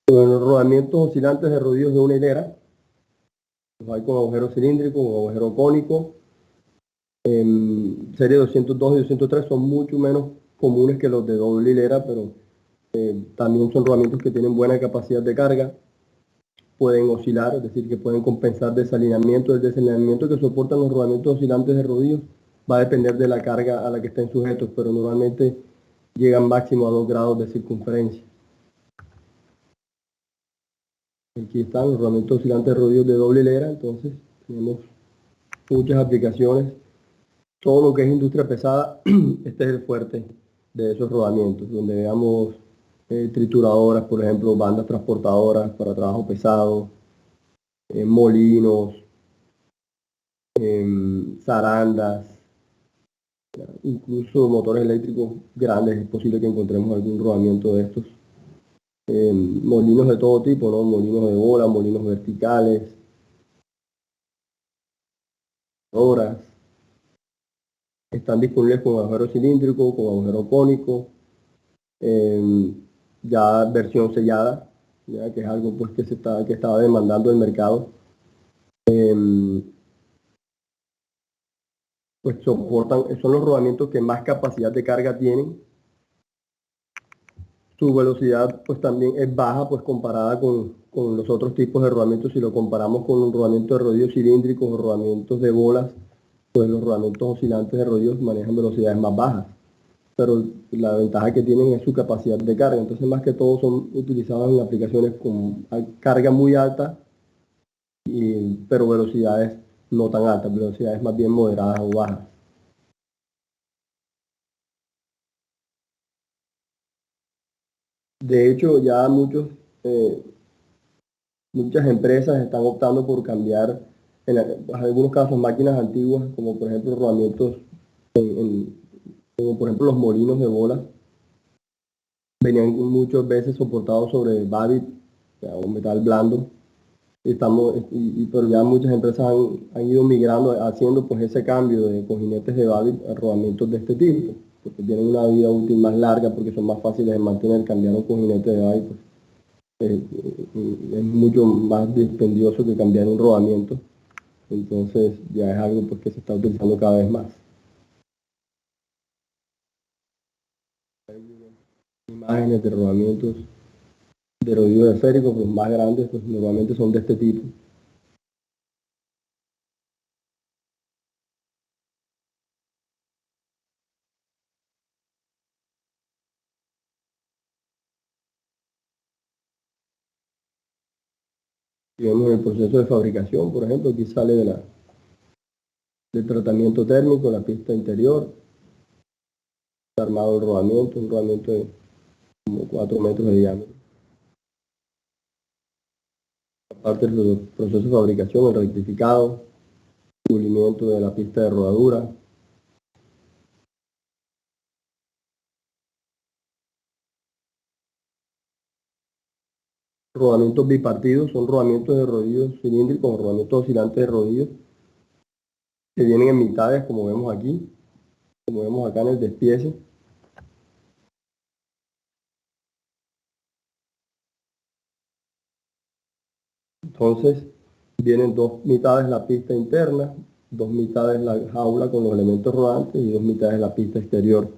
Bueno, rodamientos oscilantes de rodillos de una hilera. Los hay con agujero cilíndrico, con agujero cónico. En serie 202 y 203 son mucho menos comunes que los de doble hilera, pero también son rodamientos que tienen buena capacidad de carga. Pueden oscilar, es decir, que pueden compensar desalineamiento. El desalineamiento que soportan los rodamientos oscilantes de rodillos va a depender de la carga a la que estén sujetos, pero normalmente llegan máximo a 2 grados de circunferencia. Aquí están los rodamientos oscilantes de rodillos de doble hilera, entonces tenemos muchas aplicaciones. Todo lo que es industria pesada, este es el fuerte de esos rodamientos, donde veamos trituradoras, por ejemplo, bandas transportadoras para trabajo pesado, molinos, zarandas, incluso motores eléctricos grandes. Es posible que encontremos algún rodamiento de estos. Molinos de todo tipo, ¿no? Molinos de bola, molinos verticales, horas. Están disponibles con agujero cilíndrico, con agujero cónico. ya versión sellada, ya que es algo pues que estaba demandando el mercado. Pues soportan, son los rodamientos que más capacidad de carga tienen. Su velocidad pues también es baja pues comparada con los otros tipos de rodamientos. Si lo comparamos con un rodamiento de rodillos cilíndricos o rodamientos de bolas, pues los rodamientos oscilantes de rodillos manejan velocidades más bajas, pero la ventaja que tienen es su capacidad de carga. Entonces, más que todo son utilizados en aplicaciones con carga muy alta, pero velocidades no tan altas, velocidades más bien moderadas o bajas. De hecho, ya muchas empresas están optando por cambiar, en algunos casos, máquinas antiguas, como por ejemplo rodamientos, como por ejemplo los molinos de bolas, venían muchas veces soportados sobre Babbitt, o sea, un metal blando. Pero ya muchas empresas han ido migrando, haciendo pues ese cambio de cojinetes de Babbitt a rodamientos de este tipo, porque tienen una vida útil más larga, porque son más fáciles de mantener. Cambiar un cojinete de Babbitt pues, es mucho más dispendioso que cambiar un rodamiento. Entonces ya es algo pues, que se está utilizando cada vez más. Imágenes de rodamientos de rodillos esféricos, los más grandes, pues normalmente son de este tipo. Y vemos el proceso de fabricación, por ejemplo, aquí sale del tratamiento térmico, la pista interior, está armado el rodamiento, un rodamiento de como 4 metros de diámetro. Aparte del proceso de fabricación, el rectificado, cubrimiento de la pista de rodadura. Rodamientos bipartidos son rodamientos de rodillos cilíndricos o rodamientos oscilantes de rodillos que vienen en mitades, como vemos aquí, como vemos acá en el despiece. Entonces, vienen dos mitades la pista interna, dos mitades la jaula con los elementos rodantes y dos mitades la pista exterior.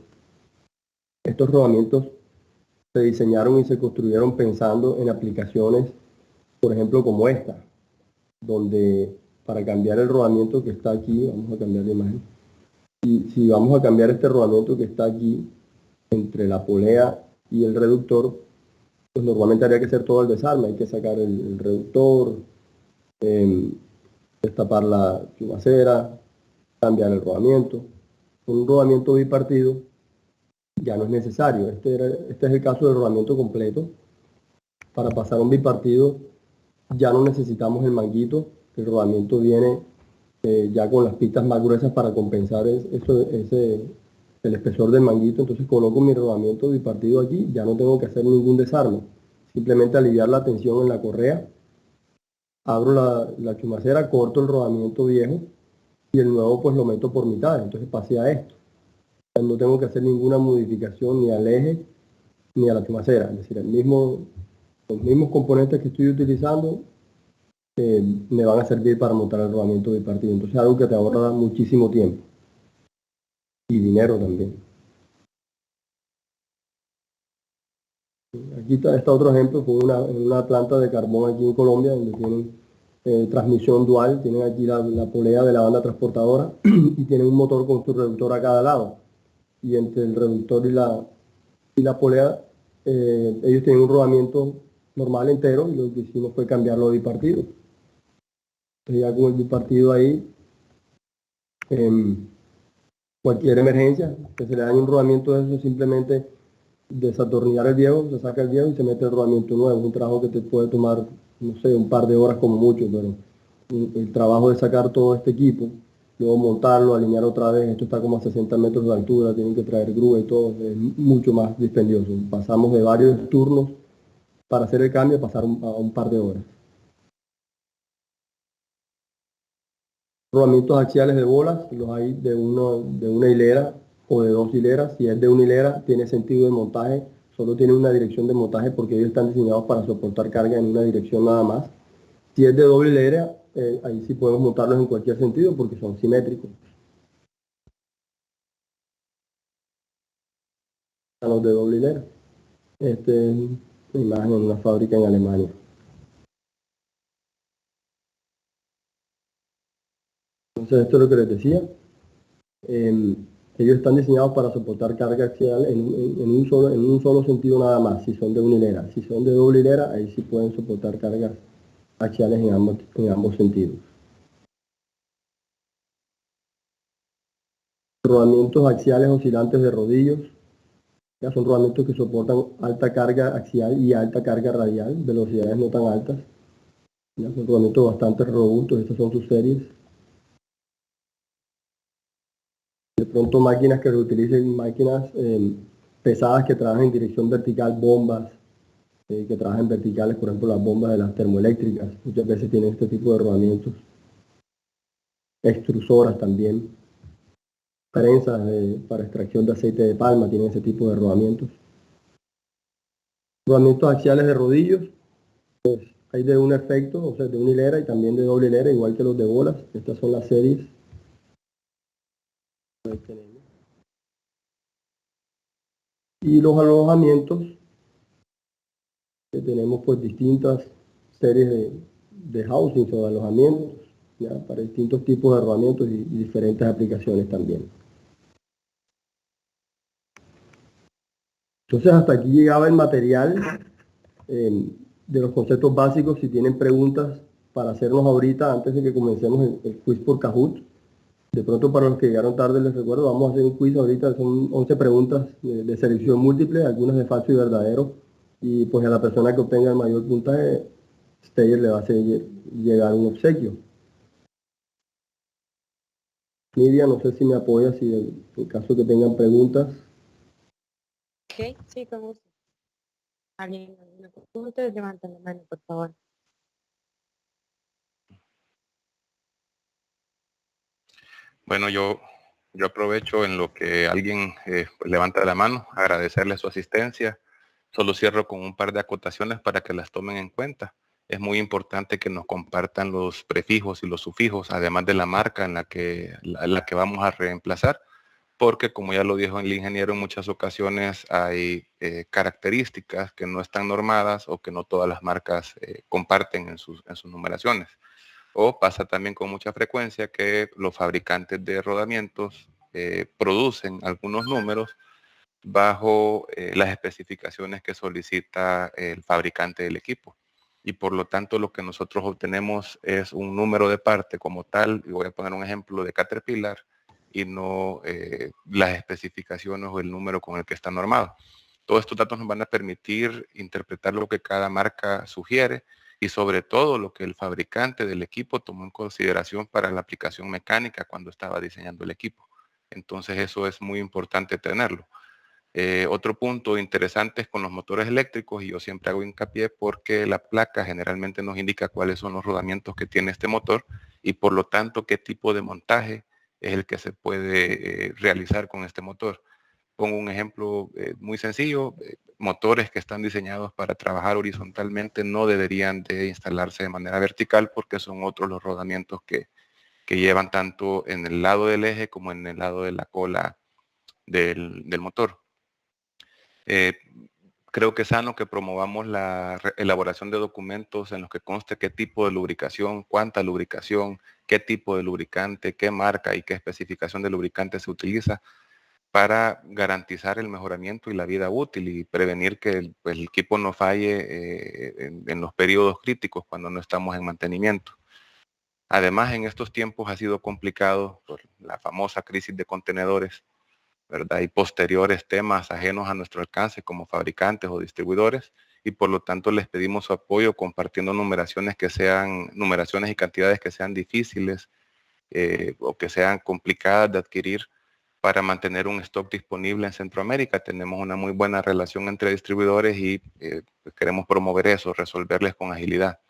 Estos rodamientos se diseñaron y se construyeron pensando en aplicaciones, por ejemplo, como esta, donde para cambiar el rodamiento que está aquí, vamos a cambiar la imagen, y si vamos a cambiar este rodamiento que está aquí, entre la polea y el reductor, pues normalmente habría que hacer todo el desarme, hay que sacar el reductor, destapar la chumacera, cambiar el rodamiento. Un rodamiento bipartido ya no es necesario. Este es el caso del rodamiento completo. Para pasar a un bipartido ya no necesitamos el manguito. El rodamiento viene ya con las pistas más gruesas para compensar el espesor del manguito. Entonces coloco mi rodamiento bipartido aquí, ya no tengo que hacer ningún desarme. Simplemente aliviar la tensión en la correa, abro la chumacera, corto el rodamiento viejo y el nuevo pues lo meto por mitad. Entonces pasé a esto. No tengo que hacer ninguna modificación ni al eje ni a la chumacera. Es decir, los mismos componentes que estoy utilizando me van a servir para montar el rodamiento bipartido. Entonces es algo que te ahorra muchísimo tiempo y dinero también. Aquí está otro ejemplo con una planta de carbón aquí en Colombia, donde tienen transmisión dual, tienen aquí la polea de la banda transportadora y tienen un motor con su reductor a cada lado. Y entre el reductor y la polea, ellos tienen un rodamiento normal entero, y lo que hicimos fue cambiarlo a bipartido. Entonces ya con el bipartido ahí, cualquier emergencia, que se le dañe un rodamiento de eso, simplemente desatornillar el viejo, se saca el viejo y se mete el rodamiento nuevo. Es un trabajo que te puede tomar, no sé, un par de horas como mucho, pero el trabajo de sacar todo este equipo, luego montarlo, alinear otra vez, esto está como a 60 metros de altura, tienen que traer grúa y todo, es mucho más dispendioso. Pasamos de varios turnos para hacer el cambio a pasar a un par de horas. Rodamientos axiales de bolas, los hay de una hilera o de dos hileras. Si es de una hilera, tiene sentido de montaje solo tienen una dirección de montaje porque ellos están diseñados para soportar carga en una dirección nada más. Si es de doble hilera, ahí sí podemos montarlos en cualquier sentido porque son simétricos. A los de doble hilera. Esta es una imagen en una fábrica en Alemania. Entonces esto es lo que les decía. Ellos están diseñados para soportar carga axial en un solo sentido nada más, si son de una hilera. Si son de doble hilera, ahí sí pueden soportar cargas axiales en ambos sentidos. Rodamientos axiales oscilantes de rodillos. Ya son rodamientos que soportan alta carga axial y alta carga radial, velocidades no tan altas. Ya son rodamientos bastante robustos, estas son sus series. De pronto máquinas que reutilicen máquinas pesadas que trabajan en dirección vertical, bombas que trabajan verticales, por ejemplo las bombas de las termoeléctricas, muchas veces tienen este tipo de rodamientos. Extrusoras también, prensas para extracción de aceite de palma tienen ese tipo de rodamientos. Rodamientos axiales de rodillos, pues, hay de un efecto, o sea, de una hilera y también de doble hilera, igual que los de bolas. Estas son las series. Y los alojamientos, que tenemos pues distintas series de housings o de alojamientos, ¿ya? Para distintos tipos de alojamientos y diferentes aplicaciones también. Entonces hasta aquí llegaba el material de los conceptos básicos. Si tienen preguntas para hacernos ahorita antes de que comencemos el quiz por Kahoot. De pronto para los que llegaron tarde les recuerdo, vamos a hacer un quiz ahorita, son 11 preguntas de selección múltiple, algunas de falso y verdadero. Y pues a la persona que obtenga el mayor puntaje, Steyer le va a hacer llegar un obsequio. Nidia, no sé si me apoya, si en caso que tengan preguntas. Ok, sí, con gusto. ¿Alguien alguna pregunta? Levanten la mano, por favor. Bueno, yo aprovecho en lo que alguien pues levanta la mano, agradecerle su asistencia. Solo cierro con un par de acotaciones para que las tomen en cuenta. Es muy importante que nos compartan los prefijos y los sufijos, además de la marca en la que vamos a reemplazar, porque como ya lo dijo el ingeniero, en muchas ocasiones hay características que no están normadas o que no todas las marcas comparten en sus numeraciones. O pasa también con mucha frecuencia que los fabricantes de rodamientos producen algunos números bajo las especificaciones que solicita el fabricante del equipo. Y por lo tanto lo que nosotros obtenemos es un número de parte como tal, y voy a poner un ejemplo de Caterpillar, y no las especificaciones o el número con el que está normado. Todos estos datos nos van a permitir interpretar lo que cada marca sugiere y sobre todo lo que el fabricante del equipo tomó en consideración para la aplicación mecánica cuando estaba diseñando el equipo. Entonces eso es muy importante tenerlo. Otro punto interesante es con los motores eléctricos, y yo siempre hago hincapié porque la placa generalmente nos indica cuáles son los rodamientos que tiene este motor y por lo tanto qué tipo de montaje es el que se puede realizar con este motor. Pongo un ejemplo muy sencillo. Motores que están diseñados para trabajar horizontalmente no deberían de instalarse de manera vertical porque son otros los rodamientos que llevan tanto en el lado del eje como en el lado de la cola del motor. Creo que es sano que promovamos la elaboración de documentos en los que conste qué tipo de lubricación, cuánta lubricación, qué tipo de lubricante, qué marca y qué especificación de lubricante se utiliza para garantizar el mejoramiento y la vida útil y prevenir que el equipo no falle en los periodos críticos cuando no estamos en mantenimiento. Además, en estos tiempos ha sido complicado por la famosa crisis de contenedores, ¿verdad? Y posteriores temas ajenos a nuestro alcance como fabricantes o distribuidores, y por lo tanto les pedimos su apoyo compartiendo numeraciones y cantidades que sean difíciles o que sean complicadas de adquirir para mantener un stock disponible en Centroamérica. Tenemos una muy buena relación entre distribuidores y pues queremos promover eso, resolverles con agilidad.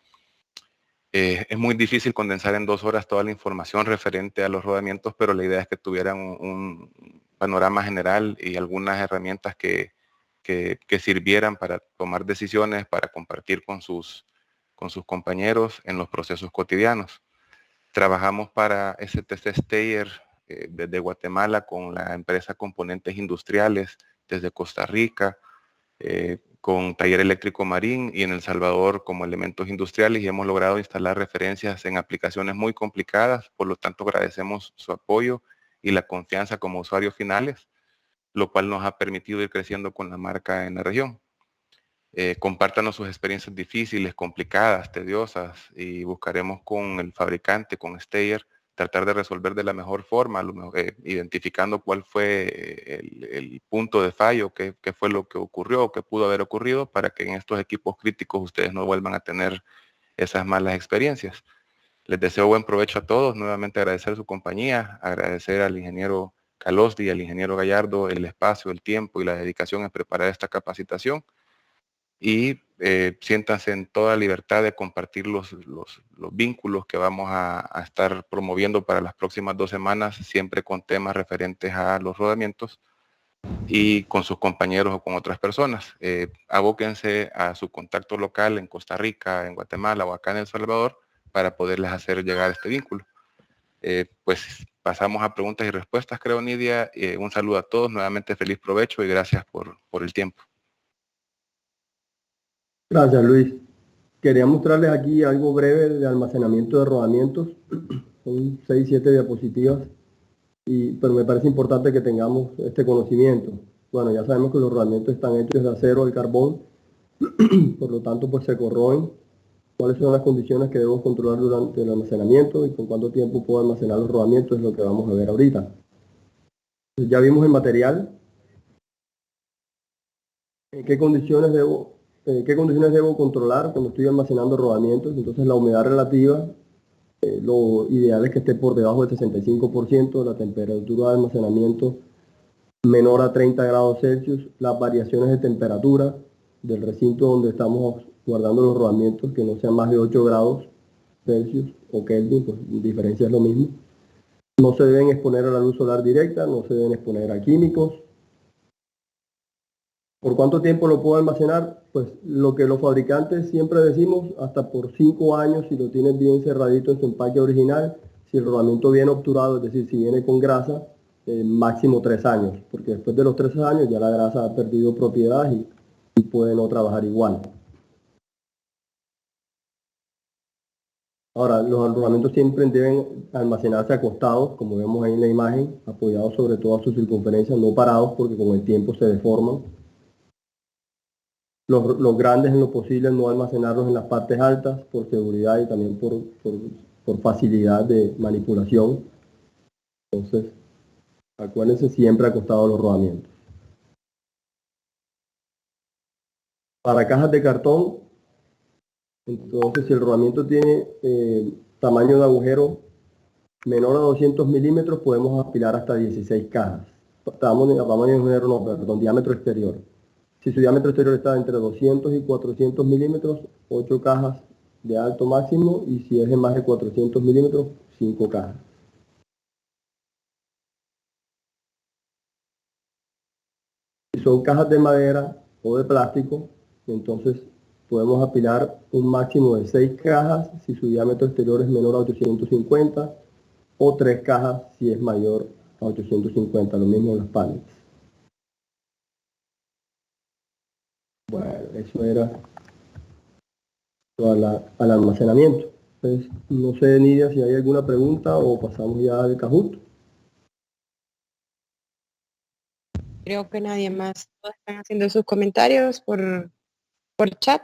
Es muy difícil condensar en 2 horas toda la información referente a los rodamientos, pero la idea es que tuvieran un panorama general y algunas herramientas que que sirvieran para tomar decisiones, para compartir con sus compañeros en los procesos cotidianos. Trabajamos para STC Steyr desde Guatemala con la empresa Componentes Industriales, desde Costa Rica, con Taller Eléctrico Marín y en El Salvador como Elementos Industriales, y hemos logrado instalar referencias en aplicaciones muy complicadas. Por lo tanto, agradecemos su apoyo y la confianza como usuarios finales, lo cual nos ha permitido ir creciendo con la marca en la región. Compártanos sus experiencias difíciles, complicadas, tediosas, y buscaremos con el fabricante, con Steyr, tratar de resolver de la mejor forma, identificando cuál fue el punto de fallo, qué fue lo que ocurrió, qué pudo haber ocurrido, para que en estos equipos críticos ustedes no vuelvan a tener esas malas experiencias. Les deseo buen provecho a todos. Nuevamente agradecer su compañía, agradecer al ingeniero Calosdi y al ingeniero Gallardo el espacio, el tiempo y la dedicación en preparar esta capacitación. Y siéntanse en toda libertad de compartir los vínculos que vamos a estar promoviendo para las próximas 2 semanas, siempre con temas referentes a los rodamientos y con sus compañeros o con otras personas. Abóquense a su contacto local en Costa Rica, en Guatemala o acá en El Salvador para poderles hacer llegar este vínculo. Pues pasamos a preguntas y respuestas, creo, Nidia. Un saludo a todos, nuevamente feliz provecho y gracias por el tiempo. Gracias, Luis. Quería mostrarles aquí algo breve de almacenamiento de rodamientos. Son 6, 7 diapositivas, pero me parece importante que tengamos este conocimiento. Bueno, ya sabemos que los rodamientos están hechos de acero, de carbón, por lo tanto pues se corroen. ¿Cuáles son las condiciones que debemos controlar durante el almacenamiento y con cuánto tiempo puedo almacenar los rodamientos? Es lo que vamos a ver ahorita. Ya vimos el material. ¿Qué condiciones debo controlar cuando estoy almacenando rodamientos? Entonces la humedad relativa, lo ideal es que esté por debajo del 65%, la temperatura de almacenamiento menor a 30 grados Celsius, las variaciones de temperatura del recinto donde estamos guardando los rodamientos, que no sean más de 8 grados Celsius o Kelvin, pues diferencia es lo mismo. No se deben exponer a la luz solar directa, no se deben exponer a químicos. ¿Por cuánto tiempo lo puedo almacenar? Pues lo que los fabricantes siempre decimos, hasta por 5 años si lo tienes bien cerradito en su empaque original. Si el rodamiento viene obturado, es decir, si viene con grasa, máximo 3 años, porque después de los 3 años ya la grasa ha perdido propiedad y puede no trabajar igual. Ahora, los rodamientos siempre deben almacenarse acostados, como vemos ahí en la imagen, apoyados sobre toda su circunferencia, no parados porque con el tiempo se deforman. Los grandes en lo posible no almacenarlos en las partes altas por seguridad y también por facilidad de manipulación. Entonces, acuérdense siempre acostados los rodamientos. Para cajas de cartón, entonces si el rodamiento tiene tamaño de agujero menor a 200 milímetros, podemos apilar hasta 16 cajas. Tamaño de agujero, no, perdón, diámetro exterior. Si su diámetro exterior está entre 200 y 400 milímetros, 8 cajas de alto máximo, y si es de más de 400 milímetros, 5 cajas. Si son cajas de madera o de plástico, entonces podemos apilar un máximo de 6 cajas si su diámetro exterior es menor a 850, o 3 cajas si es mayor a 850, lo mismo en las pallets. Bueno, eso era al almacenamiento. Entonces, no sé, Nidia, si hay alguna pregunta o pasamos ya al Kahoot. Creo que nadie más. Todos están haciendo sus comentarios por chat.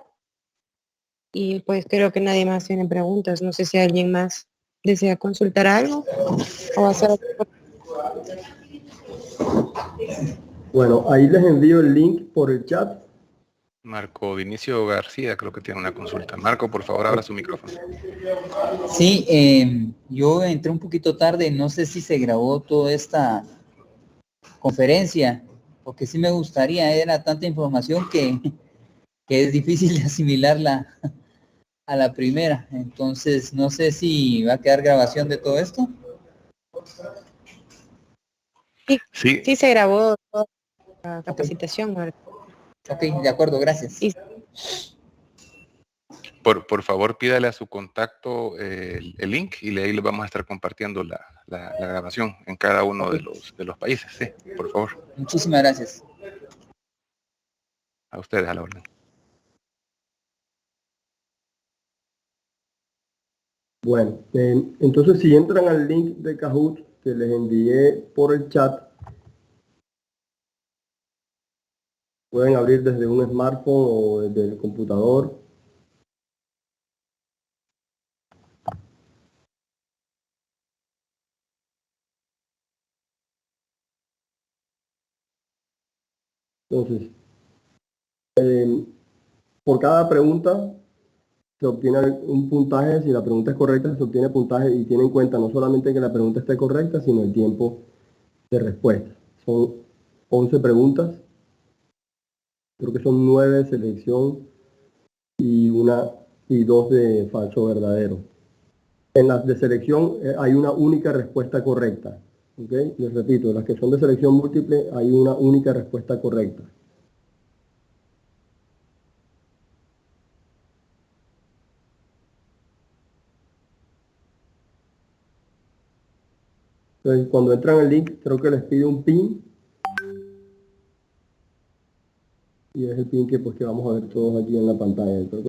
Y pues creo que nadie más tiene preguntas. No sé si alguien más desea consultar algo o hacer. Bueno, ahí les envío el link por el chat. Marco Vinicio García creo que tiene una consulta. Marco, por favor, abra su micrófono. Sí, yo entré un poquito tarde, no sé si se grabó toda esta conferencia, porque sí me gustaría, era tanta información que es difícil de asimilarla a la primera. Entonces, no sé si va a quedar grabación de todo esto. Sí se grabó toda la capacitación. Ok, de acuerdo, gracias. Y Por favor, pídale a su contacto el link y ahí le vamos a estar compartiendo la grabación en cada uno de los países. Sí, por favor. Muchísimas gracias. A ustedes, a la orden. Bueno, entonces si entran al link de Kahoot que les envié por el chat, pueden abrir desde un smartphone o desde el computador. Entonces, por cada pregunta se obtiene un puntaje. Si la pregunta es correcta, se obtiene puntaje y tiene en cuenta no solamente que la pregunta esté correcta, sino el tiempo de respuesta. Son 11 preguntas. Creo que son 9 de selección y 2 de falso verdadero. En las de selección hay una única respuesta correcta. ¿Okay? Les repito, las que son de selección múltiple hay una única respuesta correcta. Entonces, cuando entran al link, creo que les pide un PIN. Y es el PIN que, pues, que vamos a ver todos aquí en la pantalla. Creo que